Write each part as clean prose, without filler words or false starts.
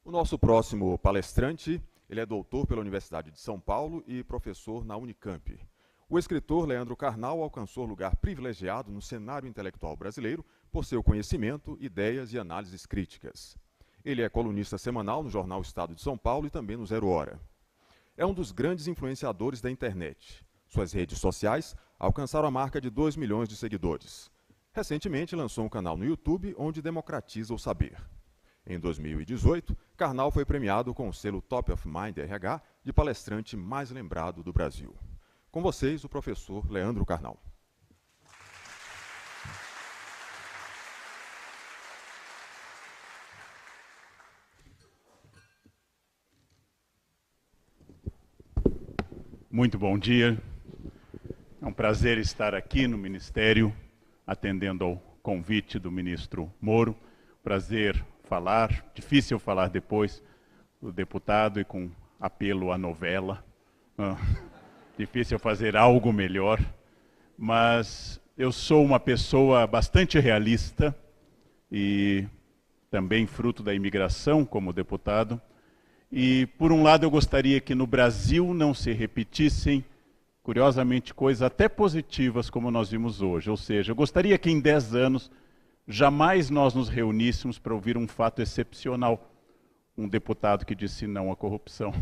O nosso próximo palestrante, ele é doutor pela Universidade de São Paulo e professor na Unicamp. O escritor Leandro Carnal alcançou lugar privilegiado no cenário intelectual brasileiro por seu conhecimento, ideias e análises críticas. Ele é colunista semanal no jornal Estado de São Paulo e também no Zero Hora. É um dos grandes influenciadores da internet. Suas redes sociais alcançaram a marca de 2 milhões de seguidores. Recentemente lançou um canal no YouTube onde democratiza o saber. Em 2018, Carnal foi premiado com o selo Top of Mind RH de palestrante mais lembrado do Brasil. Com vocês, o professor Leandro Carnal. Muito bom dia. É um prazer estar aqui no Ministério, atendendo ao convite do ministro Moro. Prazer falar, difícil falar depois do deputado e com apelo à novela. Difícil fazer algo melhor, mas eu sou uma pessoa bastante realista e também fruto da imigração como deputado. E, por um lado, eu gostaria que no Brasil não se repetissem, curiosamente, coisas até positivas como nós vimos hoje. Ou seja, eu gostaria que em 10 anos jamais nós nos reuníssemos para ouvir um fato excepcional. Um deputado que disse não à corrupção.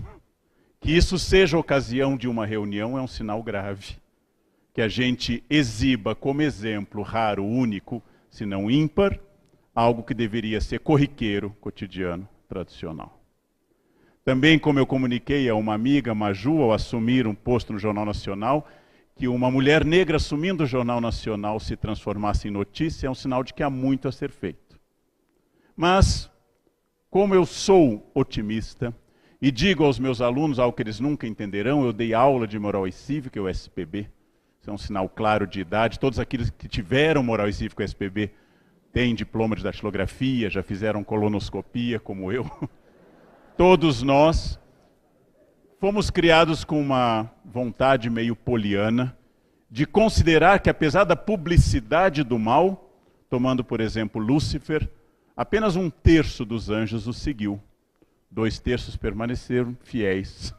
Que isso seja ocasião de uma reunião é um sinal grave. Que a gente exiba como exemplo raro, único, se não ímpar, algo que deveria ser corriqueiro, cotidiano, tradicional. Também, como eu comuniquei a uma amiga, Maju, ao assumir um posto no Jornal Nacional, que uma mulher negra assumindo o Jornal Nacional se transformasse em notícia é um sinal de que há muito a ser feito. Mas, como eu sou otimista, e digo aos meus alunos algo que eles nunca entenderão, eu dei aula de Moral e Cívica, o SPB, isso é um sinal claro de idade, todos aqueles que tiveram Moral e Cívica, o SPB, têm diploma de datilografia, já fizeram colonoscopia, como eu. Todos nós fomos criados com uma vontade meio poliana de considerar que, apesar da publicidade do mal, tomando, por exemplo, Lúcifer, apenas 1/3 dos anjos o seguiu. 2/3 permaneceram fiéis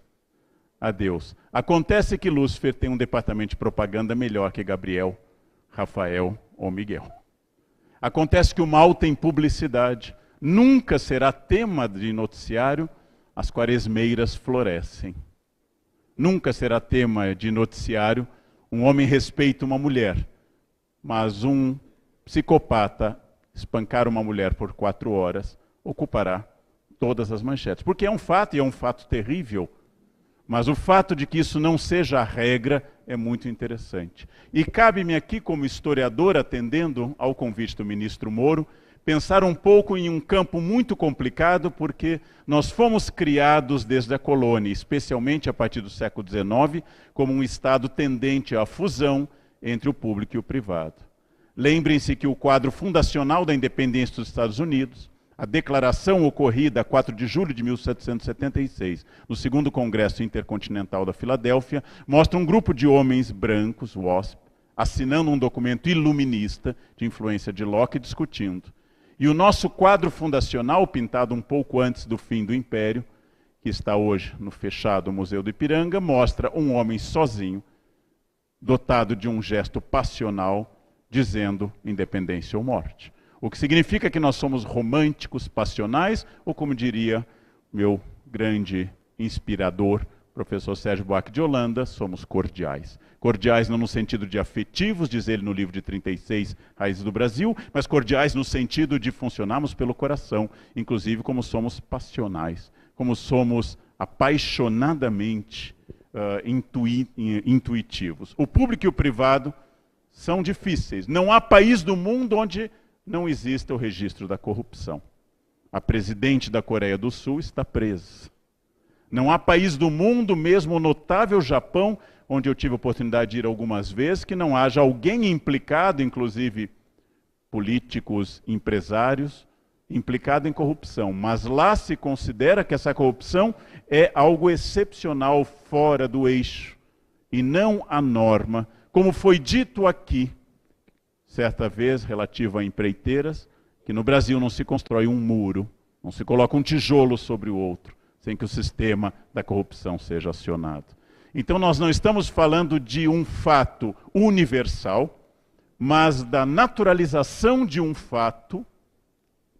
a Deus. Acontece que Lúcifer tem um departamento de propaganda melhor que Gabriel, Rafael ou Miguel. Acontece que o mal tem publicidade. Nunca será tema de noticiário as quaresmeiras florescem. Nunca será tema de noticiário um homem respeita uma mulher, mas um psicopata espancar uma mulher por 4 horas ocupará todas as manchetes. Porque é um fato, e é um fato terrível, mas o fato de que isso não seja a regra é muito interessante. E cabe-me aqui, como historiador, atendendo ao convite do ministro Moro, pensar um pouco em um campo muito complicado, porque nós fomos criados desde a colônia, especialmente a partir do século XIX, como um Estado tendente à fusão entre o público e o privado. Lembrem-se que o quadro fundacional da independência dos Estados Unidos, a declaração ocorrida a 4 de julho de 1776, no segundo Congresso Intercontinental da Filadélfia, mostra um grupo de homens brancos, WASP, assinando um documento iluminista de influência de Locke, discutindo. E o nosso quadro fundacional, pintado um pouco antes do fim do Império, que está hoje no fechado Museu do Ipiranga, mostra um homem sozinho, dotado de um gesto passional, dizendo independência ou morte. O que significa que nós somos românticos, passionais, ou como diria meu grande inspirador, professor Sérgio Buarque de Holanda, somos cordiais. Cordiais não no sentido de afetivos, diz ele no livro de 36, Raízes do Brasil, mas cordiais no sentido de funcionarmos pelo coração, inclusive como somos passionais, como somos apaixonadamente intuitivos. O público e o privado são difíceis. Não há país do mundo onde não exista o registro da corrupção. A presidente da Coreia do Sul está presa. Não há país do mundo, mesmo o notável Japão, onde eu tive a oportunidade de ir algumas vezes, que não haja alguém implicado, inclusive políticos, empresários, implicado em corrupção. Mas lá se considera que essa corrupção é algo excepcional, fora do eixo, e não a norma, como foi dito aqui, certa vez, relativo a empreiteiras, que no Brasil não se constrói um muro, Não se coloca um tijolo sobre o outro, sem que o sistema da corrupção seja acionado. Então nós não estamos falando de um fato universal, mas da naturalização de um fato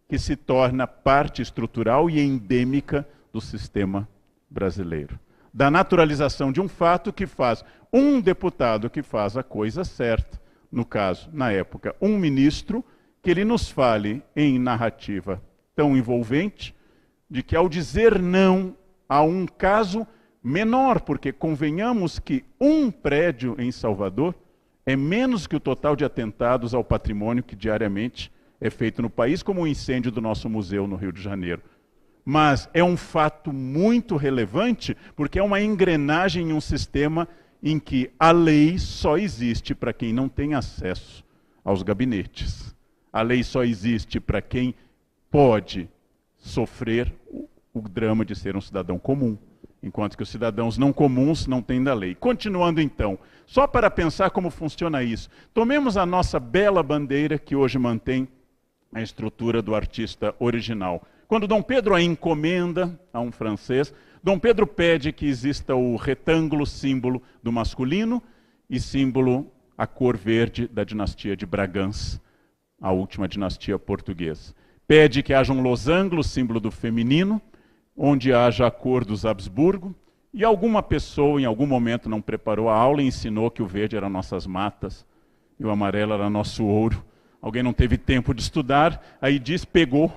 que se torna parte estrutural e endêmica do sistema brasileiro. Da naturalização de um fato que faz um deputado que faz a coisa certa, no caso, na época, um ministro, que ele nos fale em narrativa tão envolvente, de que ao dizer não a um caso menor, porque convenhamos que um prédio em Salvador é menos que o total de atentados ao patrimônio que diariamente é feito no país, como o incêndio do nosso museu no Rio de Janeiro. Mas é um fato muito relevante, porque é uma engrenagem em um sistema em que a lei só existe para quem não tem acesso aos gabinetes. A lei só existe para quem pode sofrer o drama de ser um cidadão comum, enquanto que os cidadãos não comuns não têm da lei. Continuando então, só para pensar como funciona isso, tomemos a nossa bela bandeira que hoje mantém a estrutura do artista original. Quando Dom Pedro a encomenda a um francês, Dom Pedro pede que exista o retângulo símbolo do masculino e símbolo a cor verde da dinastia de Bragança, a última dinastia portuguesa. Pede que haja um losango, símbolo do feminino, onde haja a cor dos Habsburgo, e alguma pessoa em algum momento não preparou a aula e ensinou que o verde era nossas matas e o amarelo era nosso ouro. Alguém não teve tempo de estudar, aí diz, pegou.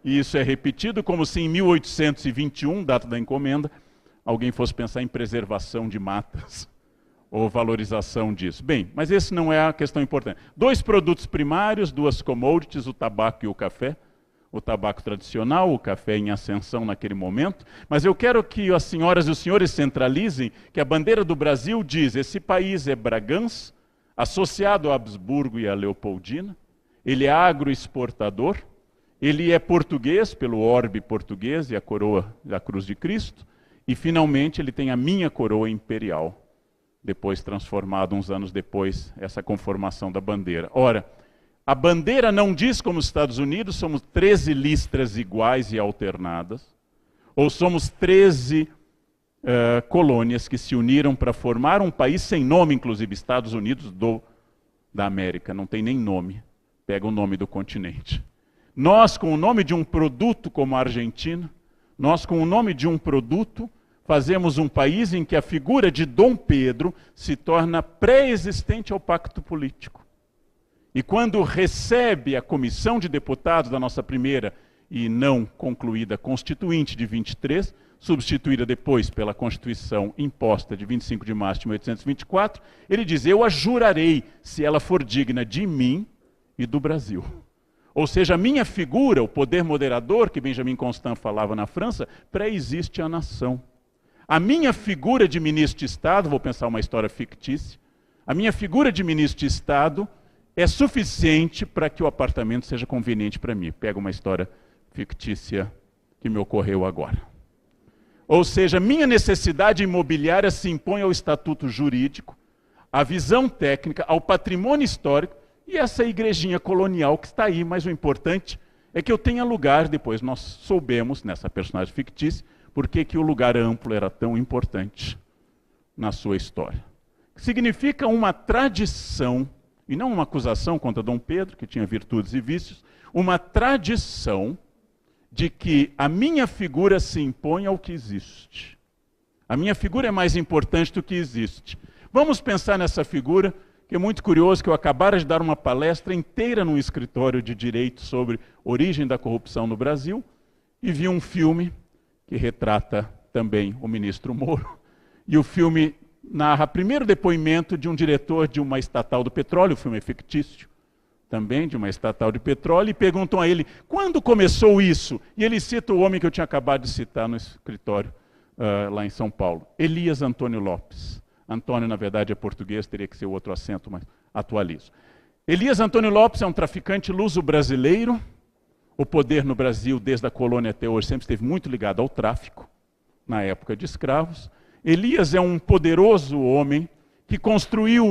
E isso é repetido como se em 1821, data da encomenda, alguém fosse pensar em preservação de matas ou valorização disso. Bem, mas esse não é a questão importante. 2 produtos primários, 2 commodities, o tabaco e o café. O tabaco tradicional, o café em ascensão naquele momento. Mas eu quero que as senhoras e os senhores centralizem que a bandeira do Brasil diz: esse país é Bragança, associado a Habsburgo e a Leopoldina, ele é agroexportador, ele é português, pelo orbe português e a coroa da Cruz de Cristo, e finalmente ele tem a minha coroa imperial, depois transformado uns anos depois, essa conformação da bandeira. Ora, a bandeira não diz como os Estados Unidos, somos 13 listras iguais e alternadas, ou somos 13 colônias que se uniram para formar um país sem nome, inclusive Estados Unidos da América, não tem nem nome, pega o nome do continente. Nós, com o nome de um produto como a Argentina, nós, com o nome de um produto, fazemos um país em que a figura de Dom Pedro se torna pré-existente ao pacto político. E quando recebe a comissão de deputados da nossa primeira e não concluída Constituinte de 23, substituída depois pela Constituição imposta de 25 de março de 1824, ele diz: eu a jurarei se ela for digna de mim e do Brasil. Ou seja, a minha figura, o poder moderador, que Benjamin Constant falava na França, pré-existe à nação. A minha figura de ministro de Estado, vou pensar uma história fictícia, a minha figura de ministro de Estado é suficiente para que o apartamento seja conveniente para mim. Pega uma história fictícia que me ocorreu agora. Ou seja, minha necessidade imobiliária se impõe ao estatuto jurídico, à visão técnica, ao patrimônio histórico e essa igrejinha colonial que está aí. Mas o importante é que eu tenha lugar, depois nós soubemos, nessa personagem fictícia, por que o lugar amplo era tão importante na sua história. Significa uma tradição, e não uma acusação contra Dom Pedro, que tinha virtudes e vícios, uma tradição de que a minha figura se impõe ao que existe. A minha figura é mais importante do que existe. Vamos pensar nessa figura, que é muito curioso, que eu acabara de dar uma palestra inteira num escritório de direito sobre origem da corrupção no Brasil, e vi um filme que retrata também o ministro Moro, e o filme narra primeiro o depoimento de um diretor de uma estatal do petróleo, o filme é fictício, também de uma estatal de petróleo, e perguntam a ele, quando começou isso? E ele cita o homem que eu tinha acabado de citar no escritório, lá em São Paulo, Elias Antônio Lopes. Antônio, na verdade, é português, teria que ser o outro acento, mas atualizo. Elias Antônio Lopes é um traficante luso-brasileiro. O poder no Brasil, desde a colônia até hoje, sempre esteve muito ligado ao tráfico, na época de escravos. Elias é um poderoso homem que construiu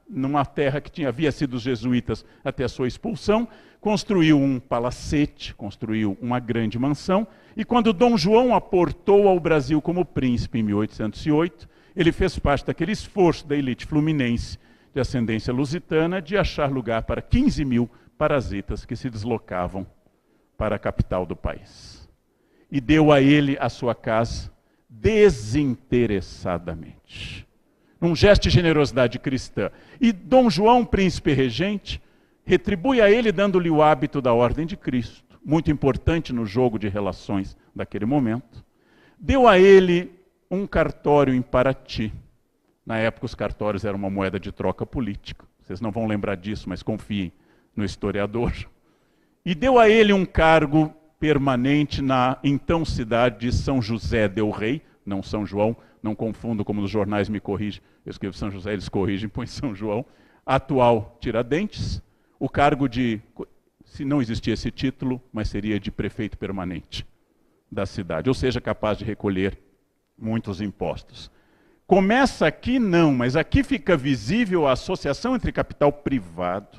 numa terra que havia sido os jesuítas até a sua expulsão, construiu um palacete, construiu uma grande mansão, e quando Dom João aportou ao Brasil como príncipe em 1808, ele fez parte daquele esforço da elite fluminense de ascendência lusitana de achar lugar para 15 mil parasitas que se deslocavam para a capital do país. E deu a ele a sua casa desinteressadamente, num gesto de generosidade cristã. E Dom João, príncipe regente, retribui a ele dando-lhe o hábito da Ordem de Cristo, muito importante no jogo de relações daquele momento. Deu a ele um cartório em Paraty. Na época os cartórios eram uma moeda de troca política. Vocês não vão lembrar disso, mas confiem no historiador. E deu a ele um cargo permanente na então cidade de São José del Rei, não São João, não confundo como nos jornais me corrigem, eu escrevo São José, eles corrigem, põe São João, atual Tiradentes, o cargo de, se não existia esse título, mas seria de prefeito permanente da cidade, ou seja, capaz de recolher muitos impostos. Começa aqui não, mas aqui fica visível a associação entre capital privado,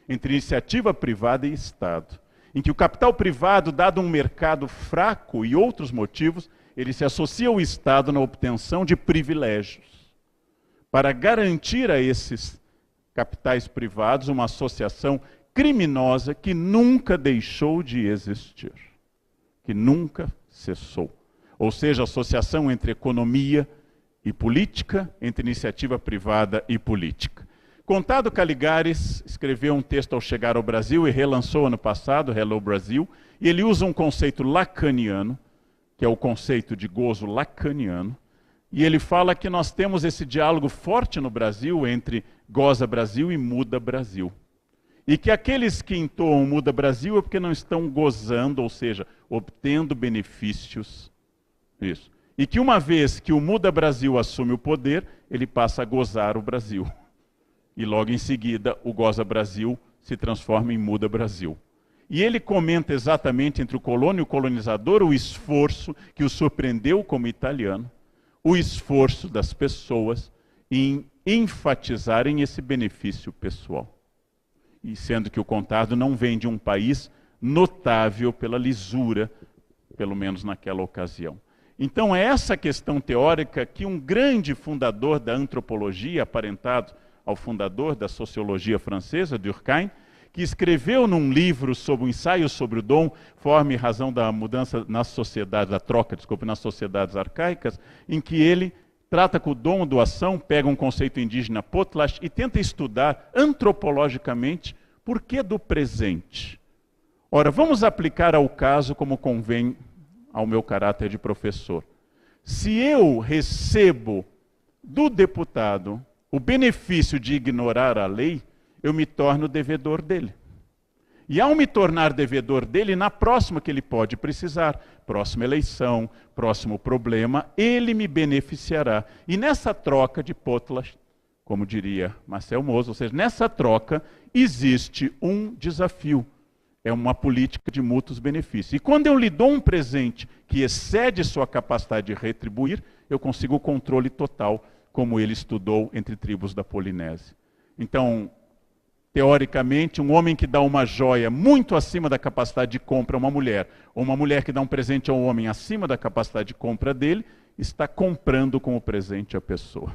entre iniciativa privada e Estado, em que o capital privado, dado um mercado fraco e outros motivos, ele se associa ao Estado na obtenção de privilégios, para garantir a esses capitais privados uma associação criminosa que nunca deixou de existir, que nunca cessou. Ou seja, a associação entre economia e política, entre iniciativa privada e política. Contado Caligares escreveu um texto ao chegar ao Brasil e relançou ano passado, Hello Brasil, e ele usa um conceito lacaniano, que é o conceito de gozo lacaniano, e ele fala que nós temos esse diálogo forte no Brasil entre goza Brasil e muda Brasil. E que aqueles que entoam muda Brasil é porque não estão gozando, ou seja, obtendo benefícios. Isso. E que uma vez que o muda Brasil assume o poder, ele passa a gozar o Brasil. E logo em seguida, o goza Brasil se transforma em muda Brasil. E ele comenta exatamente entre o colono e o colonizador o esforço que o surpreendeu como italiano, o esforço das pessoas em enfatizarem esse benefício pessoal. E sendo que o contado não vem de um país notável pela lisura, pelo menos naquela ocasião. Então é essa questão teórica que um grande fundador da antropologia, aparentado ao fundador da sociologia francesa, Durkheim, que escreveu num livro sobre o ensaio sobre o dom, forma e razão da mudança nas sociedades, da troca, desculpe, nas sociedades arcaicas, em que ele trata com o dom, doação, pega um conceito indígena potlatch e tenta estudar antropologicamente por que do presente. Ora, vamos aplicar ao caso como convém ao meu caráter de professor. Se eu recebo do deputado o benefício de ignorar a lei, eu me torno devedor dele. E ao me tornar devedor dele, na próxima que ele pode precisar, próxima eleição, próximo problema, ele me beneficiará. E nessa troca de potlatch, como diria Marcel Mauss, ou seja, nessa troca existe um desafio. É uma política de mútuos benefícios. E quando eu lhe dou um presente que excede sua capacidade de retribuir, eu consigo o controle total, como ele estudou entre tribos da Polinésia. Então, teoricamente, um homem que dá uma joia muito acima da capacidade de compra a uma mulher, ou uma mulher que dá um presente a um homem acima da capacidade de compra dele, está comprando com o presente a pessoa.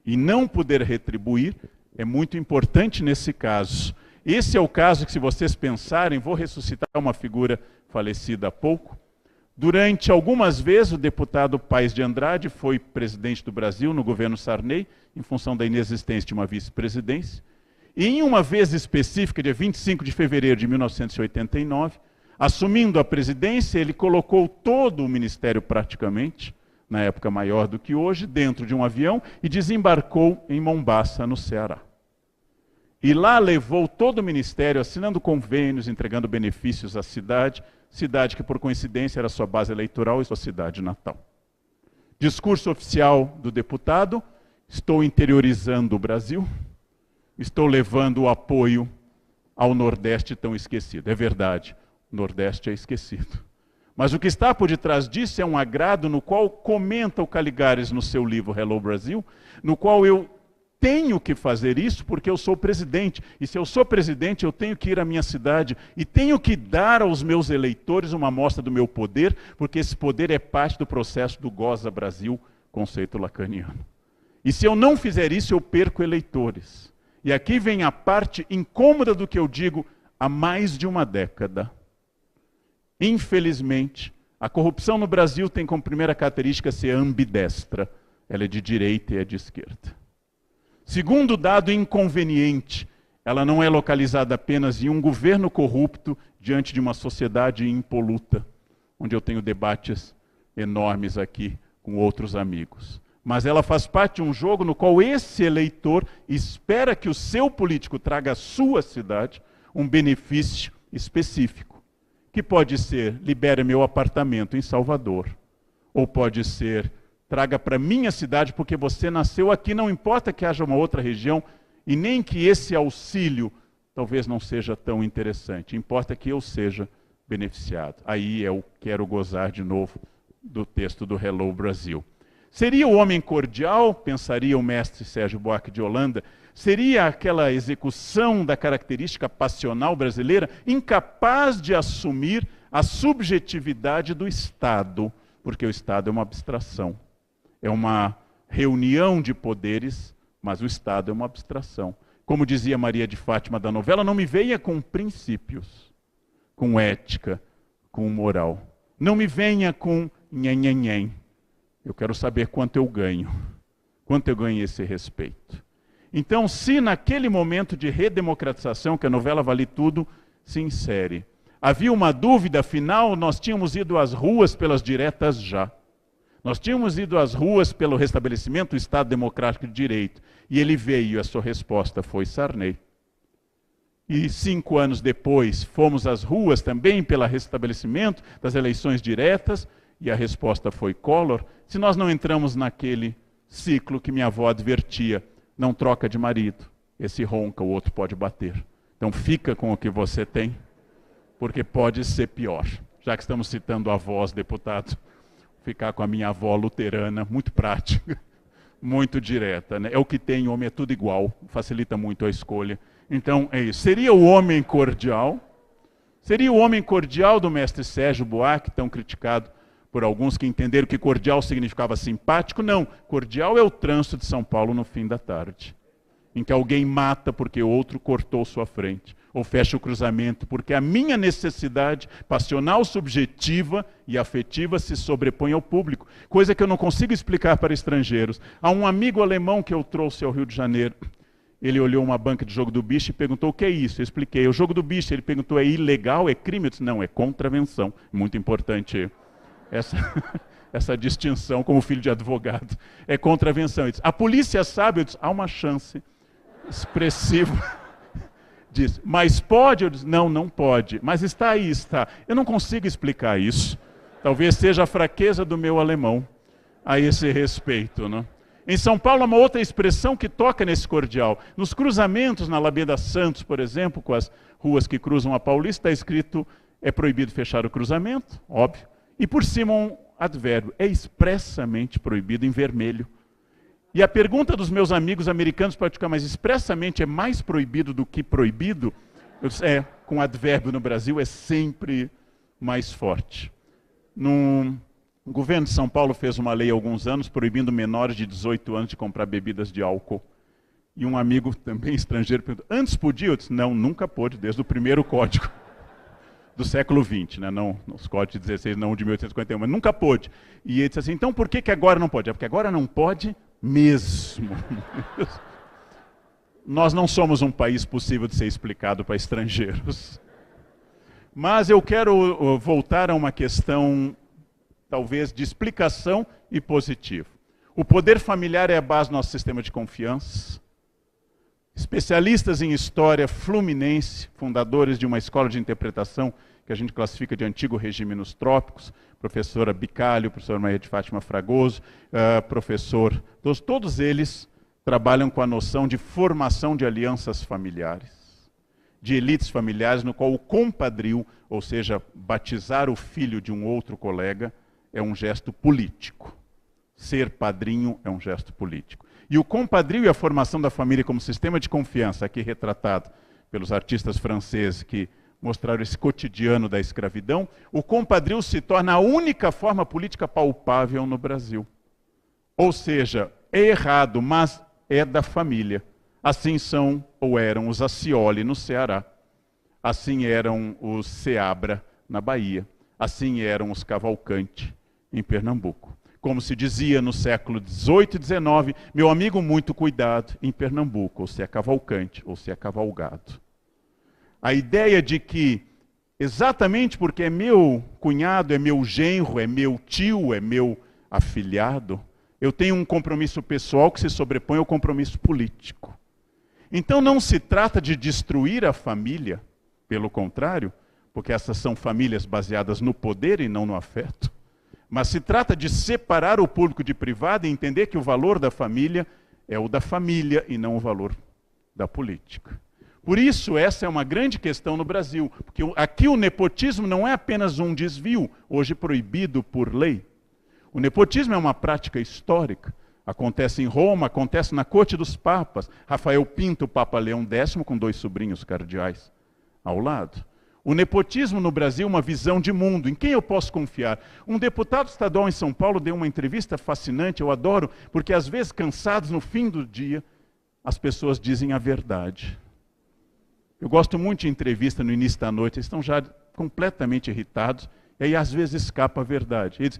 E não poder retribuir é muito importante nesse caso. Esse é o caso que, se vocês pensarem, vou ressuscitar uma figura falecida há pouco. Durante algumas vezes, o deputado Paes de Andrade foi presidente do Brasil no governo Sarney, em função da inexistência de uma vice-presidência. E em uma vez específica, dia 25 de fevereiro de 1989, assumindo a presidência, ele colocou todo o ministério praticamente, na época maior do que hoje, dentro de um avião e desembarcou em Mombasa, no Ceará. E lá levou todo o ministério, assinando convênios, entregando benefícios à cidade, cidade que por coincidência era sua base eleitoral e sua cidade natal. Discurso oficial do deputado: estou interiorizando o Brasil, estou levando o apoio ao Nordeste tão esquecido. É verdade, o Nordeste é esquecido. Mas o que está por detrás disso é um agrado no qual comenta o Caligares no seu livro Hello Brasil, no qual eu tenho que fazer isso porque eu sou presidente. E se eu sou presidente, eu tenho que ir à minha cidade e tenho que dar aos meus eleitores uma amostra do meu poder, porque esse poder é parte do processo do Goza Brasil, conceito lacaniano. E se eu não fizer isso, eu perco eleitores. E aqui vem a parte incômoda do que eu digo há mais de uma década. Infelizmente, a corrupção no Brasil tem como primeira característica ser ambidestra. Ela é de direita e é de esquerda. Segundo dado inconveniente, ela não é localizada apenas em um governo corrupto diante de uma sociedade impoluta, onde eu tenho debates enormes aqui com outros amigos. Mas ela faz parte de um jogo no qual esse eleitor espera que o seu político traga à sua cidade um benefício específico, que pode ser, libere meu apartamento em Salvador, ou pode ser, traga para minha cidade porque você nasceu aqui, não importa que haja uma outra região, e nem que esse auxílio talvez não seja tão interessante, importa que eu seja beneficiado. Aí eu quero gozar de novo do texto do Hello Brasil. Seria o homem cordial, pensaria o mestre Sérgio Buarque de Holanda, seria aquela execução da característica passional brasileira, incapaz de assumir a subjetividade do Estado, porque o Estado é uma abstração. É uma reunião de poderes, mas o Estado é uma abstração. Como dizia Maria de Fátima da novela, não me venha com princípios, com ética, com moral. Não me venha com nhen. Eu quero saber quanto eu ganho esse respeito. Então, se naquele momento de redemocratização, que a novela Vale Tudo se insere, havia uma dúvida, afinal, nós tínhamos ido às ruas pelas diretas já. Nós tínhamos ido às ruas pelo restabelecimento do Estado Democrático de Direito. E ele veio e a sua resposta foi Sarney. E 5 anos depois, fomos às ruas também pelo restabelecimento das eleições diretas, e a resposta foi Collor. Se nós não entramos naquele ciclo que minha avó advertia, não troca de marido, esse ronca, o outro pode bater. Então fica com o que você tem, porque pode ser pior. Já que estamos citando avós, deputado, ficar com a minha avó luterana, muito prática, muito direta, né? É o que tem, homem é tudo igual, facilita muito a escolha. Então é isso. Seria o homem cordial? Seria o homem cordial do mestre Sérgio Buarque, tão criticado por alguns que entenderam que cordial significava simpático? Não, cordial é o trânsito de São Paulo no fim da tarde, em que alguém mata porque outro cortou sua frente, ou fecha o cruzamento porque a minha necessidade passional, subjetiva e afetiva se sobrepõe ao público, coisa que eu não consigo explicar para estrangeiros. Há um amigo alemão que eu trouxe ao Rio de Janeiro, ele olhou uma banca de jogo do bicho e perguntou: o que é isso? Eu expliquei: o jogo do bicho. Ele perguntou: é ilegal, é crime? Eu disse: não, é contravenção. Muito importante essa distinção como filho de advogado. É contravenção. Ele disse: a polícia sabe? Eu disse: há uma chance expressiva. Diz: mas pode? Eu disse: não pode. Mas está aí, está. Eu não consigo explicar isso. Talvez seja a fraqueza do meu alemão a esse respeito, né? Em São Paulo, há uma outra expressão que toca nesse cordial. Nos cruzamentos, na Alameda Santos, por exemplo, com as ruas que cruzam a Paulista, está escrito: é proibido fechar o cruzamento, óbvio. E por cima um advérbio: é expressamente proibido, em vermelho. E a pergunta dos meus amigos americanos pode ficar: mas expressamente é mais proibido do que proibido? Eu disse: com advérbio no Brasil é sempre mais forte. O governo de São Paulo fez uma lei há alguns anos proibindo menores de 18 anos de comprar bebidas de álcool. E um amigo também estrangeiro perguntou: antes podia? Eu disse: não, nunca pôde, desde o primeiro código do século XX, né? Não, os códigos de 16, não de 1851, mas nunca pôde. E ele disse assim: então por que agora não pode? É porque agora não pode mesmo. Nós não somos um país possível de ser explicado para estrangeiros. Mas eu quero voltar a uma questão, talvez, de explicação e positivo. O poder familiar é a base do nosso sistema de confiança. Especialistas em história fluminense, fundadores de uma escola de interpretação que a gente classifica de antigo regime nos trópicos, professora Bicalho, professora Maria de Fátima Fragoso, professor, todos eles trabalham com a noção de formação de alianças familiares, de elites familiares, no qual o compadrio, ou seja, batizar o filho de um outro colega, é um gesto político. Ser padrinho é um gesto político. E o compadrio e a formação da família como sistema de confiança, aqui retratado pelos artistas franceses que mostraram esse cotidiano da escravidão, o compadrio se torna a única forma política palpável no Brasil. Ou seja, é errado, mas é da família. Assim são ou eram os Accioli no Ceará. Assim eram os Seabra na Bahia. Assim eram os Cavalcante em Pernambuco. Como se dizia no século XVIII e XIX, meu amigo, muito cuidado em Pernambuco, ou se é Cavalcante, ou se é cavalgado. A ideia de que, exatamente porque é meu cunhado, é meu genro, é meu tio, é meu afilhado, eu tenho um compromisso pessoal que se sobrepõe ao compromisso político. Então não se trata de destruir a família, pelo contrário, porque essas são famílias baseadas no poder e não no afeto. Mas se trata de separar o público de privado e entender que o valor da família é o da família e não o valor da política. Por isso, essa é uma grande questão no Brasil, porque aqui o nepotismo não é apenas um desvio, hoje proibido por lei. O nepotismo é uma prática histórica. Acontece em Roma, acontece na corte dos papas. Rafael Pinto, o Papa Leão X, com 2 sobrinhos cardeais ao lado. O nepotismo no Brasil é uma visão de mundo. Em quem eu posso confiar? Um deputado estadual em São Paulo deu uma entrevista fascinante, eu adoro, porque às vezes, cansados no fim do dia, as pessoas dizem a verdade. Eu gosto muito de entrevista no início da noite, eles estão já completamente irritados, e aí às vezes escapa a verdade. Ele diz,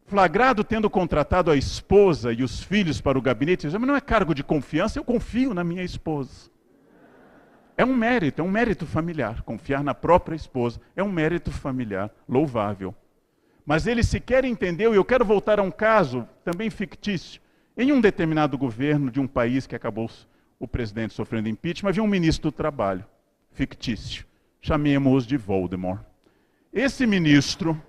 flagrado tendo contratado a esposa e os filhos para o gabinete, ele diz, mas não é cargo de confiança, eu confio na minha esposa. É um mérito familiar. Confiar na própria esposa é um mérito familiar louvável. Mas ele sequer entendeu, e eu quero voltar a um caso também fictício. Em um determinado governo de um país que acabou o presidente sofrendo impeachment, havia um ministro do trabalho, fictício. Chamemos-o de Voldemort. Esse ministro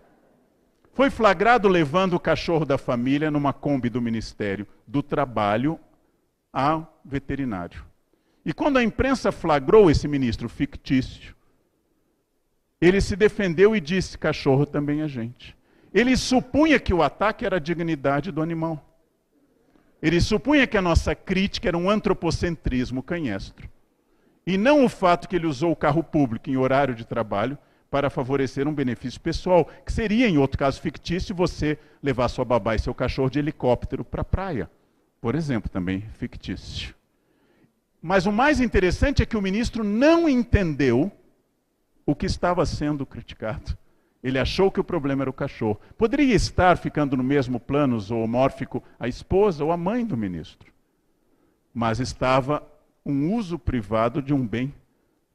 foi flagrado levando o cachorro da família numa Kombi do Ministério do Trabalho ao veterinário. E quando a imprensa flagrou esse ministro fictício, ele se defendeu e disse, cachorro também é gente. Ele supunha que o ataque era a dignidade do animal. Ele supunha que a nossa crítica era um antropocentrismo canhestro. E não o fato que ele usou o carro público em horário de trabalho para favorecer um benefício pessoal, que seria, em outro caso fictício, você levar sua babá e seu cachorro de helicóptero para a praia. Por exemplo, também fictício. Mas o mais interessante é que o ministro não entendeu o que estava sendo criticado. Ele achou que o problema era o cachorro. Poderia estar ficando no mesmo plano zoomórfico a esposa ou a mãe do ministro. Mas estava um uso privado de um bem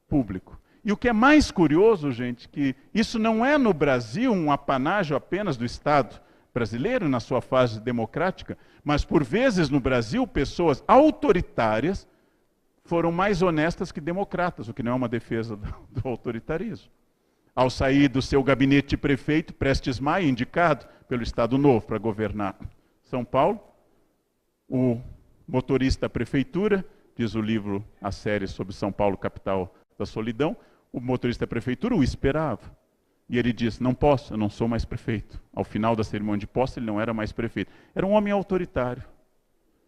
público. E o que é mais curioso, gente, que isso não é no Brasil um apanágio apenas do Estado brasileiro na sua fase democrática, mas por vezes no Brasil pessoas autoritárias foram mais honestas que democratas, o que não é uma defesa do autoritarismo. Ao sair do seu gabinete de prefeito, Prestes Maia, indicado pelo Estado Novo para governar São Paulo, o motorista da prefeitura, diz o livro, a série sobre São Paulo, capital da solidão, o motorista da prefeitura o esperava. E ele disse, não posso, eu não sou mais prefeito. Ao final da cerimônia de posse, ele não era mais prefeito. Era um homem autoritário.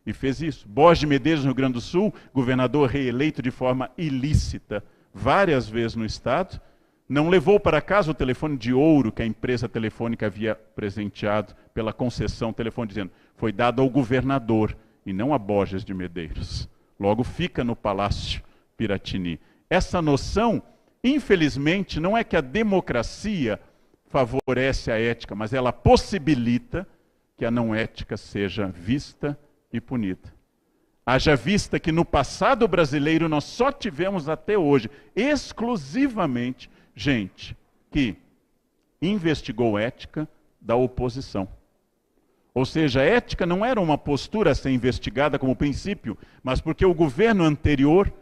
E fez isso. Borges de Medeiros, no Rio Grande do Sul, governador reeleito de forma ilícita várias vezes no Estado, não levou para casa o telefone de ouro que a empresa telefônica havia presenteado pela concessão telefone, dizendo, foi dado ao governador e não a Borges de Medeiros. Logo fica no Palácio Piratini. Essa noção, infelizmente, não é que a democracia favorece a ética, mas ela possibilita que a não ética seja vista e punida. Haja vista que no passado brasileiro nós só tivemos até hoje, exclusivamente, gente que investigou ética da oposição. Ou seja, a ética não era uma postura a ser investigada como princípio, mas porque o governo anterior,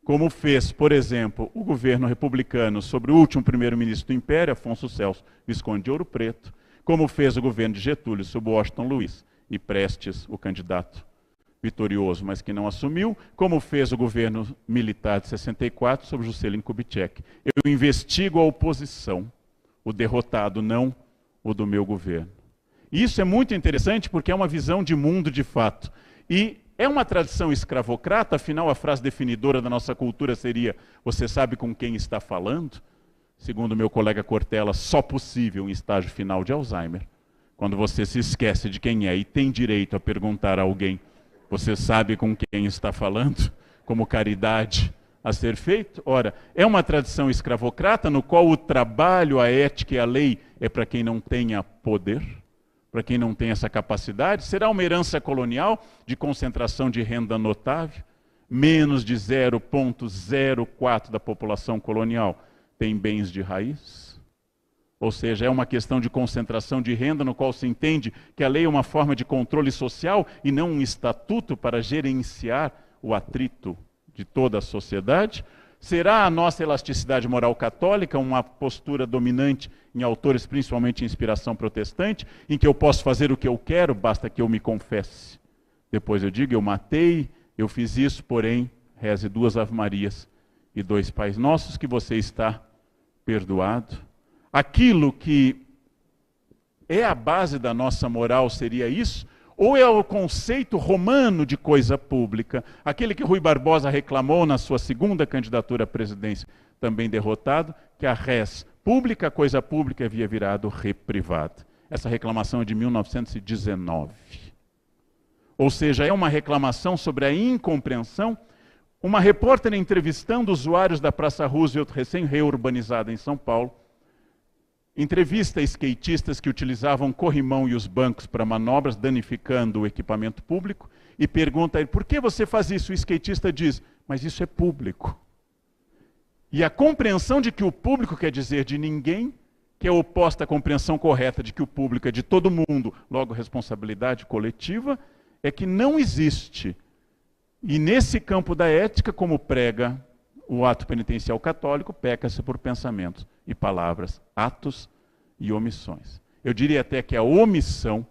como fez, por exemplo, o governo republicano sobre o último primeiro-ministro do Império, Afonso Celso, Visconde de Ouro Preto, como fez o governo de Getúlio sobre Washington Luiz e Prestes, o candidato vitorioso, mas que não assumiu, como fez o governo militar de 64 sobre Juscelino Kubitschek. Eu investigo a oposição, o derrotado, não o do meu governo. Isso é muito interessante porque é uma visão de mundo de fato. E É uma tradição escravocrata, afinal a frase definidora da nossa cultura seria: você sabe com quem está falando? Segundo meu colega Cortella, só possível em estágio final de Alzheimer. Quando você se esquece de quem é e tem direito a perguntar a alguém: você sabe com quem está falando? Como caridade a ser feito? Ora, é uma tradição escravocrata no qual o trabalho, a ética e a lei é para quem não tenha poder? Para quem não tem essa capacidade? Será uma herança colonial de concentração de renda notável? Menos de 0,04% da população colonial tem bens de raiz? Ou seja, é uma questão de concentração de renda no qual se entende que a lei é uma forma de controle social e não um estatuto para gerenciar o atrito de toda a sociedade? Será a nossa elasticidade moral católica uma postura dominante em autores, principalmente de inspiração protestante, em que eu posso fazer o que eu quero, basta que eu me confesse? Depois eu digo: eu matei, eu fiz isso, porém, reze 2 Ave-Marias e 2 Pais Nossos, que você está perdoado. Aquilo que é a base da nossa moral seria isso? Ou é o conceito romano de coisa pública, aquele que Rui Barbosa reclamou na sua segunda candidatura à presidência, também derrotado, que a res pública, coisa pública, havia virado re privada. Essa reclamação é de 1919. Ou seja, é uma reclamação sobre a incompreensão. Uma repórter entrevistando usuários da Praça Roosevelt, recém-reurbanizada em São Paulo, entrevista skatistas que utilizavam corrimão e os bancos para manobras, danificando o equipamento público, e pergunta a ele: por que você faz isso? O skatista diz: mas isso é público. E a compreensão de que o público quer dizer de ninguém, que é oposta à compreensão correta de que o público é de todo mundo, logo responsabilidade coletiva, é que não existe. E nesse campo da ética, como prega o ato penitencial católico, peca-se por pensamentos e palavras, atos e omissões. Eu diria até que a omissão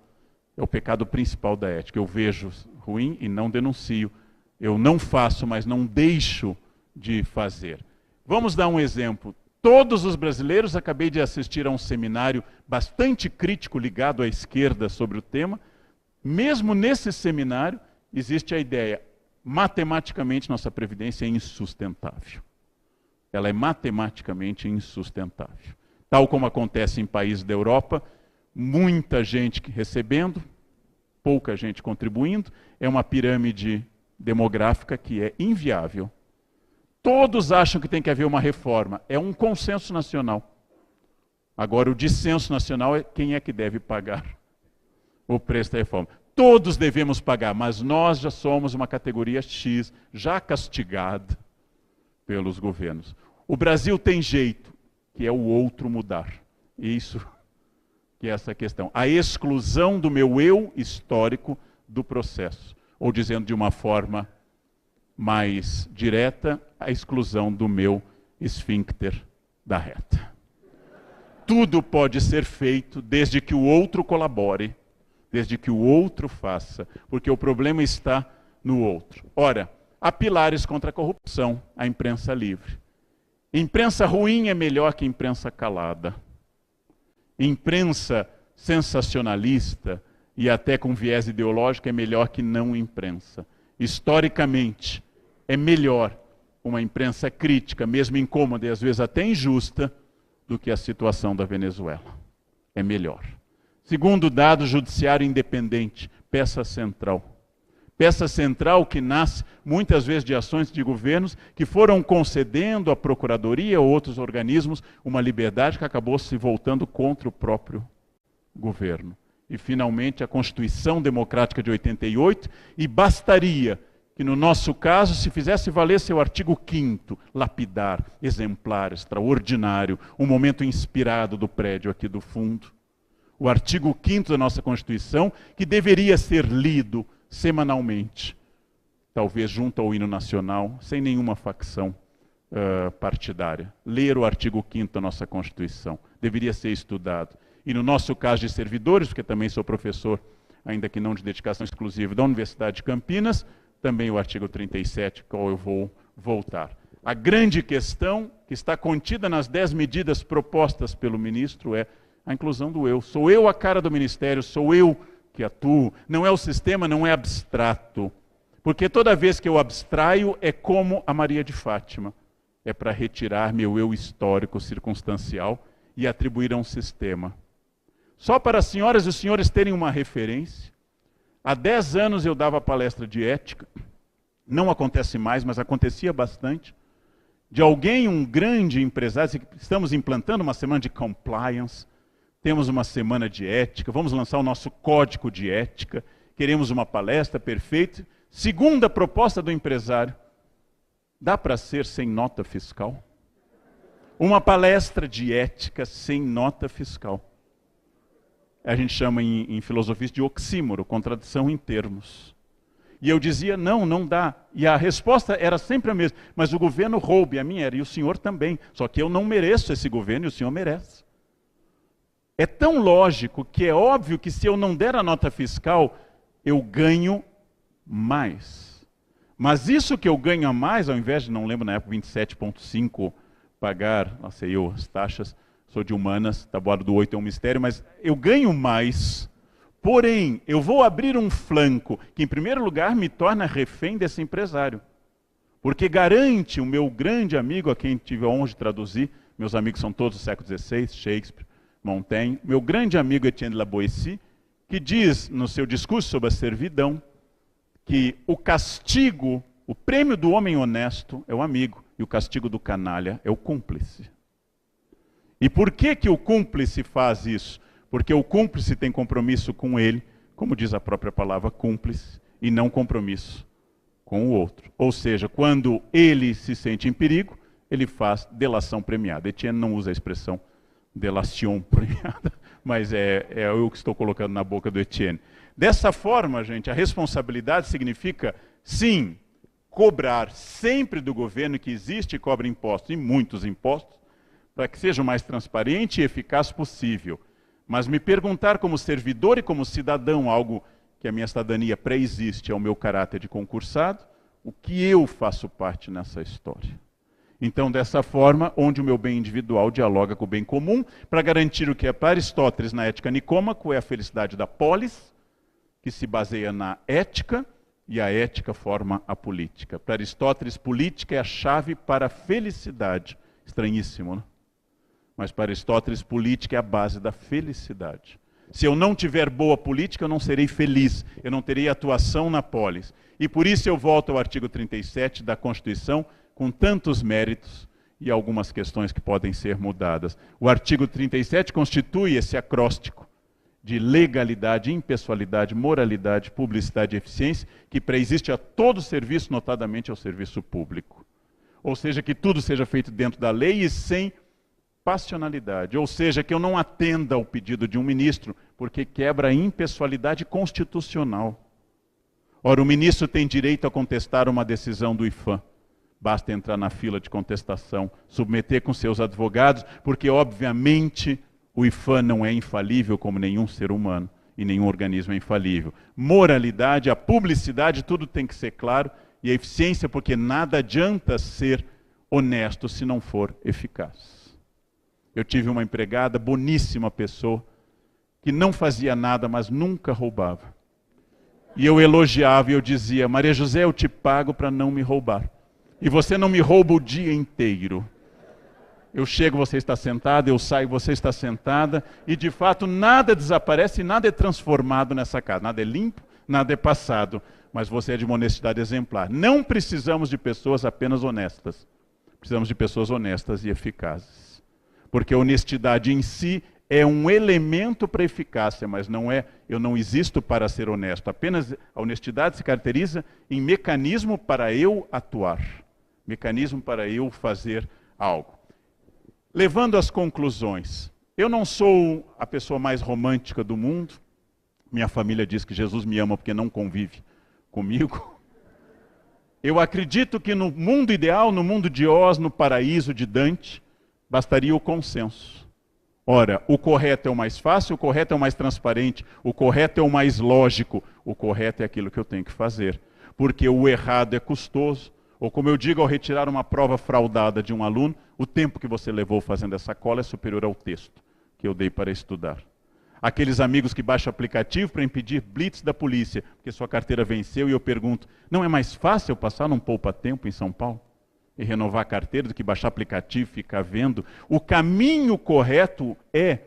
é o pecado principal da ética. Eu vejo ruim e não denuncio. Eu não faço, mas não deixo de fazer. Vamos dar um exemplo. Todos os brasileiros, acabei de assistir a um seminário bastante crítico ligado à esquerda sobre o tema. Mesmo nesse seminário, existe a ideia: matematicamente nossa previdência é insustentável. Ela é matematicamente insustentável. Tal como acontece em países da Europa, muita gente recebendo, pouca gente contribuindo, é uma pirâmide demográfica que é inviável. Todos acham que tem que haver uma reforma, é um consenso nacional. Agora, o dissenso nacional é quem é que deve pagar o preço da reforma. Todos devemos pagar, mas nós já somos uma categoria X, já castigada pelos governos. O Brasil tem jeito, que é o outro mudar. Isso que é essa questão. A exclusão do meu eu histórico do processo. Ou dizendo de uma forma mais direta, a exclusão do meu esfíncter da reta. Tudo pode ser feito desde que o outro colabore, desde que o outro faça, porque o problema está no outro. Ora, há pilares contra a corrupção, a imprensa livre. Imprensa ruim é melhor que imprensa calada. Imprensa sensacionalista e até com viés ideológico é melhor que não imprensa. Historicamente, é melhor uma imprensa crítica, mesmo incômoda e às vezes até injusta, do que a situação da Venezuela. É melhor. Segundo dado, judiciário independente, peça central. Peça central que nasce muitas vezes de ações de governos que foram concedendo à Procuradoria ou outros organismos uma liberdade que acabou se voltando contra o próprio governo. E, finalmente, a Constituição Democrática de 88, e bastaria que, no nosso caso, se fizesse valer seu artigo 5º, lapidar, exemplar, extraordinário, um momento inspirado do prédio aqui do fundo, o artigo 5º da nossa Constituição, que deveria ser lido semanalmente, talvez junto ao hino nacional, sem nenhuma facção partidária. Ler o artigo 5º da nossa Constituição. Deveria ser estudado. E no nosso caso de servidores, porque também sou professor, ainda que não de dedicação exclusiva, da Universidade de Campinas, também o artigo 37, qual eu vou voltar. A grande questão que está contida nas 10 medidas propostas pelo ministro é a inclusão do eu. Sou eu a cara do ministério, sou eu que atuo. Não é o sistema, não é abstrato. Porque toda vez que eu abstraio é como a Maria de Fátima. É para retirar meu eu histórico, circunstancial e atribuir a um sistema. Só para as senhoras e os senhores terem uma referência, há 10 anos eu dava palestra de ética, não acontece mais, mas acontecia bastante, de alguém, um grande empresário, estamos implantando uma semana de compliance, temos uma semana de ética, vamos lançar o nosso código de ética, queremos uma palestra perfeita. Segunda proposta do empresário, dá para ser sem nota fiscal? Uma palestra de ética sem nota fiscal. A gente chama em filosofia de oxímoro, contradição em termos. E eu dizia, não dá. E a resposta era sempre a mesma. Mas o governo rouba, e a minha era, e o senhor também. Só que eu não mereço esse governo e o senhor merece. É tão lógico que é óbvio que se eu não der a nota fiscal, eu ganho mais. Mas isso que eu ganho a mais, ao invés de, não lembro na época, 27,5 pagar, não sei eu, as taxas, sou de humanas, tabuado do 8 é um mistério, mas eu ganho mais. Porém, eu vou abrir um flanco que, em primeiro lugar, me torna refém desse empresário. Porque garante o meu grande amigo, a quem tive a honra de traduzir, meus amigos são todos do século XVI, Shakespeare, Montaigne, meu grande amigo Etienne de la Boétie, que diz no seu discurso sobre a servidão, que o castigo, o prêmio do homem honesto é o amigo, e o castigo do canalha é o cúmplice. E por que o cúmplice faz isso? Porque o cúmplice tem compromisso com ele, como diz a própria palavra cúmplice, e não compromisso com o outro. Ou seja, quando ele se sente em perigo, ele faz delação premiada. Etienne não usa a expressão delation premiada, mas é eu que estou colocando na boca do Etienne. Dessa forma, gente, a responsabilidade significa, sim, cobrar sempre do governo que existe e cobra impostos, e muitos impostos, para que seja o mais transparente e eficaz possível. Mas me perguntar como servidor e como cidadão, algo que a minha cidadania pré-existe ao meu caráter de concursado, o que eu faço parte nessa história. Então, dessa forma, onde o meu bem individual dialoga com o bem comum, para garantir o que é para Aristóteles na Ética Nicômaco, é a felicidade da polis, que se baseia na ética, e a ética forma a política. Para Aristóteles, política é a chave para a felicidade. Estranhíssimo, né? Mas para Aristóteles, política é a base da felicidade. Se eu não tiver boa política, eu não serei feliz, eu não terei atuação na polis. E por isso eu volto ao artigo 37 da Constituição, com tantos méritos e algumas questões que podem ser mudadas. O artigo 37 constitui esse acróstico de legalidade, impessoalidade, moralidade, publicidade e eficiência, que preexiste a todo serviço, notadamente ao serviço público. Ou seja, que tudo seja feito dentro da lei e sem passionalidade. Ou seja, que eu não atenda ao pedido de um ministro, porque quebra a impessoalidade constitucional. Ora, o ministro tem direito a contestar uma decisão do IFAM. Basta entrar na fila de contestação, submeter com seus advogados, porque, obviamente, o IFAM não é infalível como nenhum ser humano e nenhum organismo é infalível. Moralidade, a publicidade, tudo tem que ser claro, e a eficiência, porque nada adianta ser honesto se não for eficaz. Eu tive uma empregada, boníssima pessoa, que não fazia nada, mas nunca roubava. E eu elogiava e eu dizia, Maria José, eu te pago para não me roubar. E você não me rouba o dia inteiro. Eu chego, você está sentada, eu saio, você está sentada, e de fato nada desaparece, nada é transformado nessa casa. Nada é limpo, nada é passado, mas você é de uma honestidade exemplar. Não precisamos de pessoas apenas honestas. Precisamos de pessoas honestas e eficazes. Porque a honestidade em si é um elemento para a eficácia, mas não é, eu não existo para ser honesto. Apenas a honestidade se caracteriza em mecanismo para eu atuar. Mecanismo para eu fazer algo. Levando às conclusões, eu não sou a pessoa mais romântica do mundo. Minha família diz que Jesus me ama porque não convive comigo. Eu acredito que no mundo ideal, no mundo de Oz, no paraíso de Dante, bastaria o consenso. Ora, o correto é o mais fácil, o correto é o mais transparente, o correto é o mais lógico, o correto é aquilo que eu tenho que fazer. Porque o errado é custoso. Ou como eu digo ao retirar uma prova fraudada de um aluno, o tempo que você levou fazendo essa cola é superior ao texto que eu dei para estudar. Aqueles amigos que baixam aplicativo para impedir blitz da polícia, porque sua carteira venceu, e eu pergunto, não é mais fácil eu passar num poupa-tempo em São Paulo e renovar a carteira do que baixar aplicativo e ficar vendo? O caminho correto é,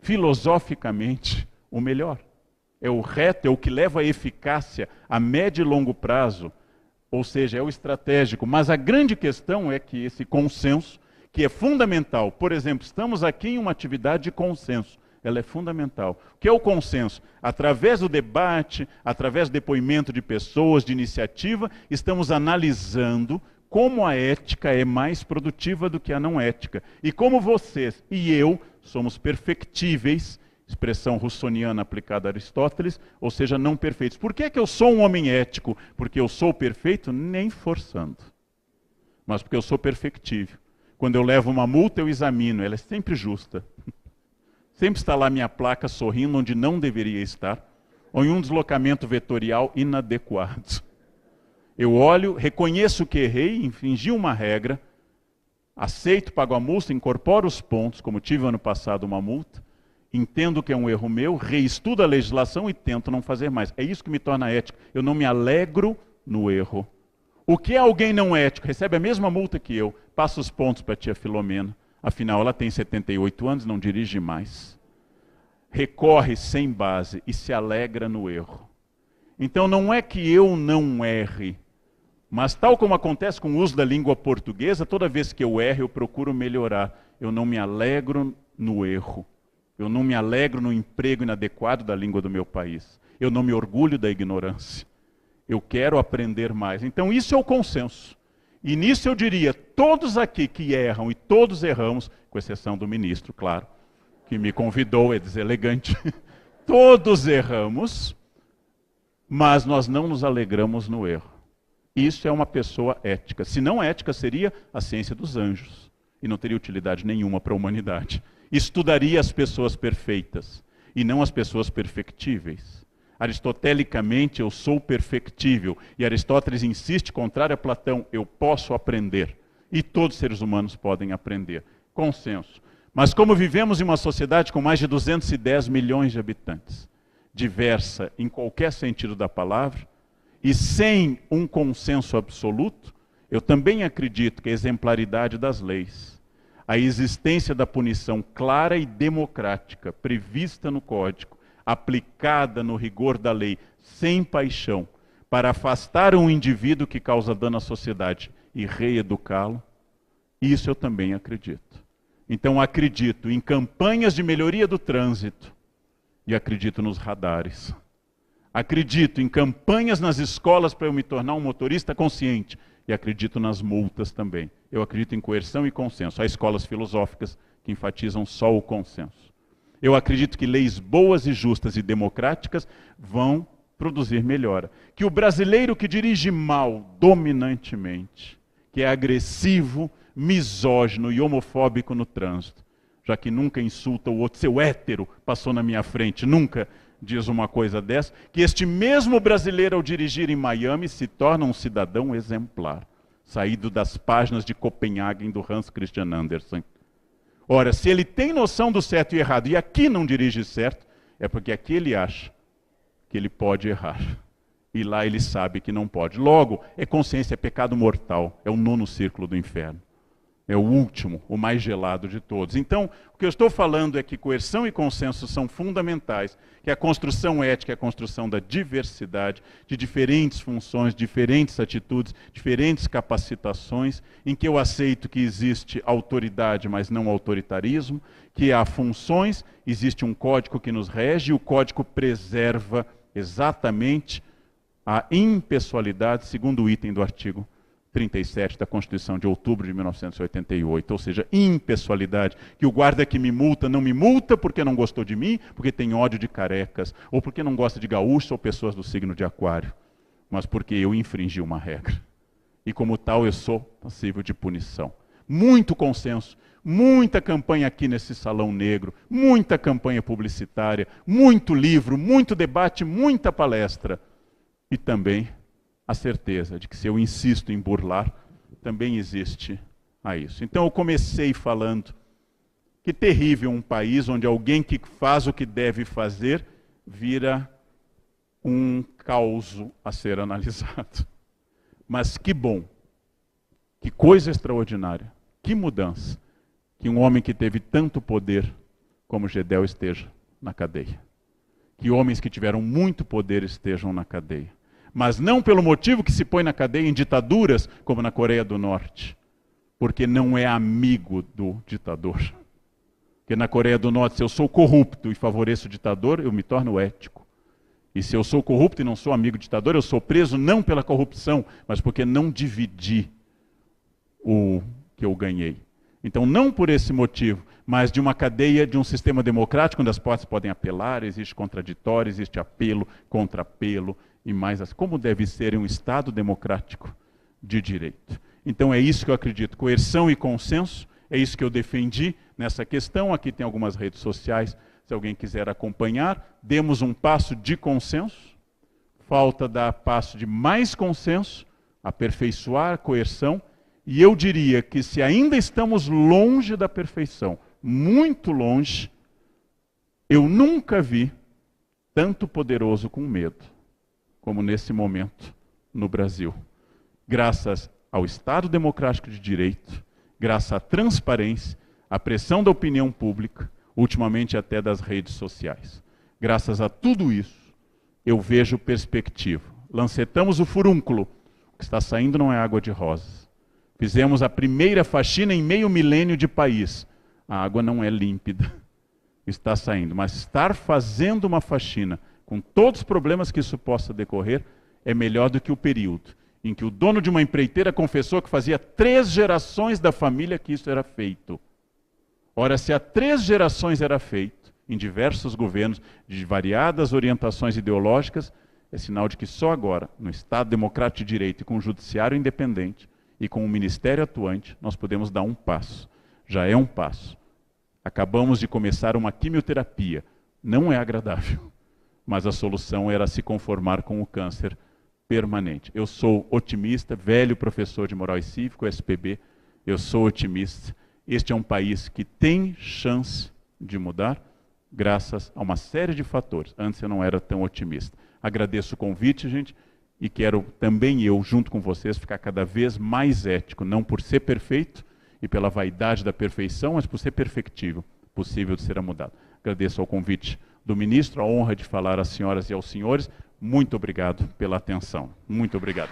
filosoficamente, o melhor. É o reto, é o que leva à eficácia a médio e longo prazo, ou seja, é o estratégico. Mas a grande questão é que esse consenso, que é fundamental, por exemplo, estamos aqui em uma atividade de consenso, ela é fundamental. O que é o consenso? Através do debate, através do depoimento de pessoas, de iniciativa, estamos analisando como a ética é mais produtiva do que a não ética. E como vocês e eu somos perfectíveis, expressão russoniana aplicada a Aristóteles, ou seja, não perfeitos. Por que é que eu sou um homem ético? Porque eu sou perfeito? Nem forçando. Mas porque eu sou perfectível. Quando eu levo uma multa, eu examino, ela é sempre justa. Sempre está lá minha placa sorrindo onde não deveria estar, ou em um deslocamento vetorial inadequado. Eu olho, reconheço que errei, infringi uma regra, aceito, pago a multa, incorporo os pontos, como tive ano passado uma multa, entendo que é um erro meu, reestudo a legislação e tento não fazer mais. É isso que me torna ético. Eu não me alegro no erro. O que é alguém não ético? Recebe a mesma multa que eu, passa os pontos para a tia Filomena. Afinal, ela tem 78 anos, não dirige mais. Recorre sem base e se alegra no erro. Então não é que eu não erre, mas tal como acontece com o uso da língua portuguesa, toda vez que eu erro, eu procuro melhorar. Eu não me alegro no erro. Eu não me alegro no emprego inadequado da língua do meu país. Eu não me orgulho da ignorância. Eu quero aprender mais. Então isso é o consenso. E nisso eu diria, todos aqui que erram, e todos erramos, com exceção do ministro, claro, que me convidou, é deselegante, todos erramos, mas nós não nos alegramos no erro. Isso é uma pessoa ética. Se não ética, seria a ciência dos anjos, e não teria utilidade nenhuma para a humanidade. Estudaria as pessoas perfeitas, e não as pessoas perfectíveis. Aristotelicamente, eu sou perfectível. E Aristóteles insiste, contrário a Platão, eu posso aprender. E todos os seres humanos podem aprender. Consenso. Mas como vivemos em uma sociedade com mais de 210 milhões de habitantes, diversa em qualquer sentido da palavra, e sem um consenso absoluto, eu também acredito que a exemplaridade das leis, a existência da punição clara e democrática, prevista no Código, aplicada no rigor da lei, sem paixão, para afastar um indivíduo que causa dano à sociedade e reeducá-lo, isso eu também acredito. Então acredito em campanhas de melhoria do trânsito e acredito nos radares. Acredito em campanhas nas escolas para eu me tornar um motorista consciente e acredito nas multas também. Eu acredito em coerção e consenso. Há escolas filosóficas que enfatizam só o consenso. Eu acredito que leis boas e justas e democráticas vão produzir melhora. Que o brasileiro que dirige mal, dominantemente, que é agressivo, misógino e homofóbico no trânsito, já que nunca insulta o outro, seu hétero passou na minha frente, nunca diz uma coisa dessa, que este mesmo brasileiro ao dirigir em Miami se torna um cidadão exemplar, saído das páginas de Copenhagen do Hans Christian Andersen. Ora, se ele tem noção do certo e errado, e aqui não dirige certo, é porque aqui ele acha que ele pode errar. E lá ele sabe que não pode. Logo, é consciência, é pecado mortal, é o 9º círculo do inferno. É o último, o mais gelado de todos. Então, o que eu estou falando é que coerção e consenso são fundamentais, que a construção ética é a construção da diversidade, de diferentes funções, diferentes atitudes, diferentes capacitações, em que eu aceito que existe autoridade, mas não autoritarismo, que há funções, existe um código que nos rege, e o código preserva exatamente a impessoalidade, segundo o item do artigo 37 da Constituição de outubro de 1988, ou seja, impessoalidade, que o guarda que me multa não me multa porque não gostou de mim, porque tem ódio de carecas, ou porque não gosta de gaúchos ou pessoas do signo de aquário, mas porque eu infringi uma regra. E como tal eu sou passível de punição. Muito consenso, muita campanha aqui nesse salão negro, muita campanha publicitária, muito livro, muito debate, muita palestra. E também a certeza de que se eu insisto em burlar, também existe a isso. Então eu comecei falando Que terrível um país onde alguém que faz o que deve fazer vira um caos a ser analisado. Mas que bom, que coisa extraordinária, que mudança, que um homem que teve tanto poder como Gedel esteja na cadeia. Que homens que tiveram muito poder estejam na cadeia. Mas não pelo motivo que se põe na cadeia em ditaduras, como na Coreia do Norte, porque não é amigo do ditador. Porque na Coreia do Norte, se eu sou corrupto e favoreço o ditador, eu me torno ético. E se eu sou corrupto e não sou amigo do ditador, eu sou preso não pela corrupção, mas porque não dividi o que eu ganhei. Então, não por esse motivo, mas de uma cadeia, de um sistema democrático, onde as partes podem apelar, existe contraditório, existe apelo, contrapelo, e mais assim, como deve ser em um Estado democrático de direito. Então, é isso que eu acredito, coerção e consenso, é isso que eu defendi nessa questão. Aqui tem algumas redes sociais, se alguém quiser acompanhar. Demos um passo de consenso, falta dar passo de mais consenso, aperfeiçoar a coerção, e eu diria que se ainda estamos longe da perfeição, muito longe, eu nunca vi tanto poderoso com medo, como nesse momento no Brasil. Graças ao Estado Democrático de Direito, graças à transparência, à pressão da opinião pública, ultimamente até das redes sociais. Graças a tudo isso, eu vejo perspectiva. Lancetamos o furúnculo, o que está saindo não é água de rosas. Fizemos a primeira faxina em meio milênio de país. A água não é límpida, está saindo. Mas estar fazendo uma faxina, com todos os problemas que isso possa decorrer, é melhor do que o período em que o dono de uma empreiteira confessou que fazia 3 gerações da família que isso era feito. Ora, se há 3 gerações era feito, em diversos governos, de variadas orientações ideológicas, é sinal de que só agora, no Estado Democrático de Direito e com o Judiciário independente e com o Ministério atuante, nós podemos dar um passo. Já é um passo. Acabamos de começar uma quimioterapia. Não é agradável, mas a solução era se conformar com o câncer permanente. Eu sou otimista, velho professor de moral e cívico, SPB, eu sou otimista. Este é um país que tem chance de mudar, graças a uma série de fatores. Antes eu não era tão otimista. Agradeço o convite, gente, e quero também eu, junto com vocês, ficar cada vez mais ético, não por ser perfeito e pela vaidade da perfeição, mas por ser perfectível, possível de ser mudado. Agradeço ao convite do ministro, a honra de falar às senhoras e aos senhores. Muito obrigado pela atenção. Muito obrigado.